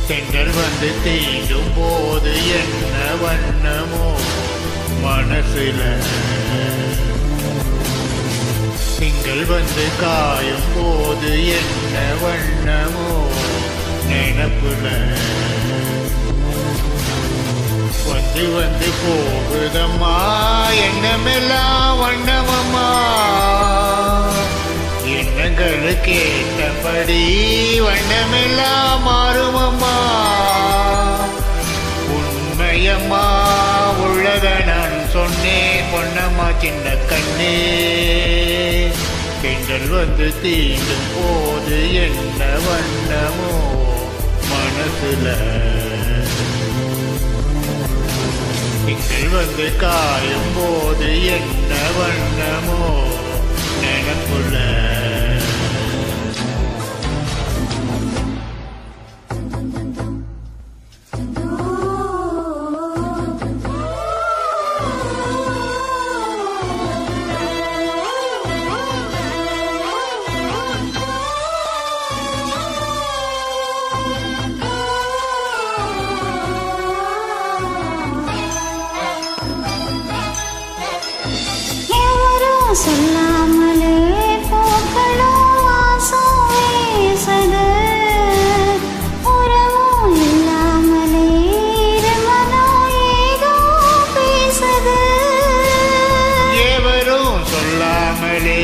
தென்றல் வந்து தீண்டும் போது என்ன வண்ணமோ மனசுல, திங்கள் வந்து காயும் போது என்ன வண்ணமோ நினப்புல, வந்து வந்து போகுதம்மா எண்ணமெல்லாம் வண்ணமம்மா, எண்ணங்களுக்கு ஏற்றபடி வண்ணமெல்லாம் மாறுமம்மா, உண்மையம்மா உள்ளத நான் சொன்னேன் பொன்னம்மா சின்ன கண்ணே, பெண்கள் வந்து தீண்டும் போது என்ன வண்ணமோ மனசுல, திங்கள் வந்து காயும் போது என்ன வண்ணமோ நினப்புல. சொல்லாமலே போக்களோ வாசம் வீசது, உறவும் இல்லாமலே இருமனோ ஏதோ பேசுது, எவரும் சொல்லாமலே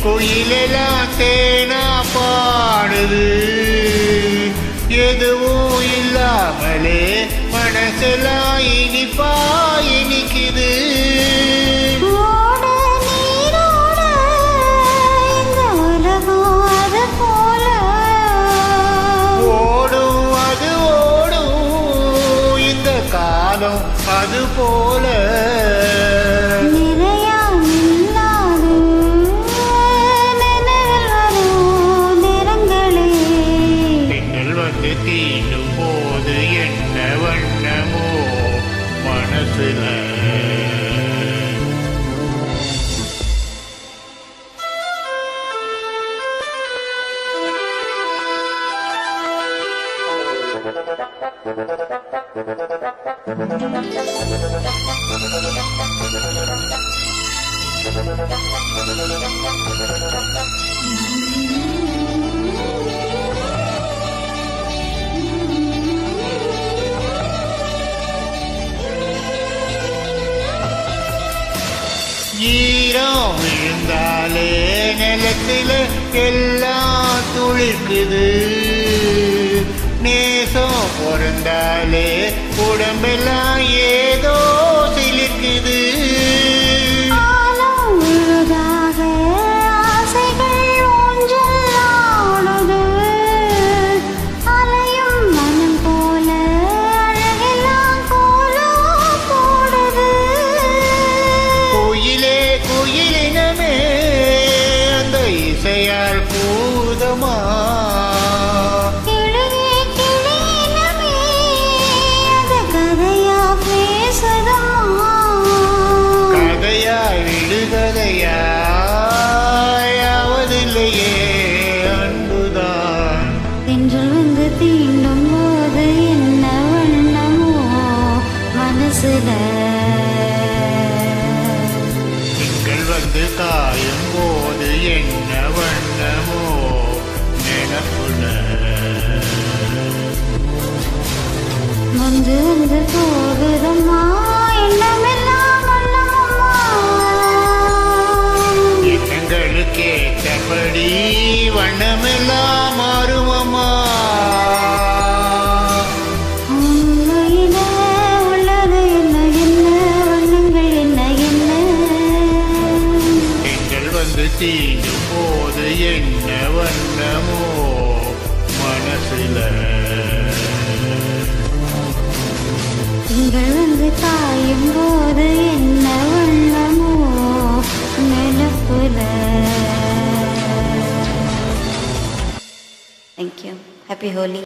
குயிலெல்லாம் தேனா பாடுது, எதுவும் இல்லாமலே மனசெல்லாம் இனிப்பா இனிக்குது, அது போல நிறையாமில்லாது நினைவில் வரும் நிறங்களே, பெண்கள் வந்து தீண்டும் போது என்ன வண்ணமோ மனசுல. ஈரம் விழுந்தாலே நிலத்தில எல்லாம் துளிர்க்குது, நேசம் பொருந்தாலே உடம்பெல்லாம் ஏதோ சிலிர்க்குது, ஆசைகள் ஊஞ்சல் ஆடுது, அலையும் மனம் போல அழகெல்லாம் கோலம் போடுது, கோயிலே கோயிலினமே அந்த இசையால் பூதமா, கதையாவதில்லையே அன்புதான், தென்றல் வந்து தீண்டும் போது என்ன வண்ணமோ மனசுல, திங்கள் வந்து காயும் போது என்ன வண்ணமோ நினப்புல, வந்து வந்து போகுதம்மா எண்ணமெல்லாம் வண்ணமம்மா, எண்ணங்களுக்கு ஏற்றபடி வண்ணமெல்லாம் மாறுமம்மா, உண்மையில உள்ளது என்ன என்ன வண்ணங்கள் என்ன என்ன, எங்கள் வந்து தீண்டும் போது என்ன வண்ணமோ மனசுல. வந்து காயும் போது என்ன வண்ணமோ நினப்புல. Thank you. Happy Holi.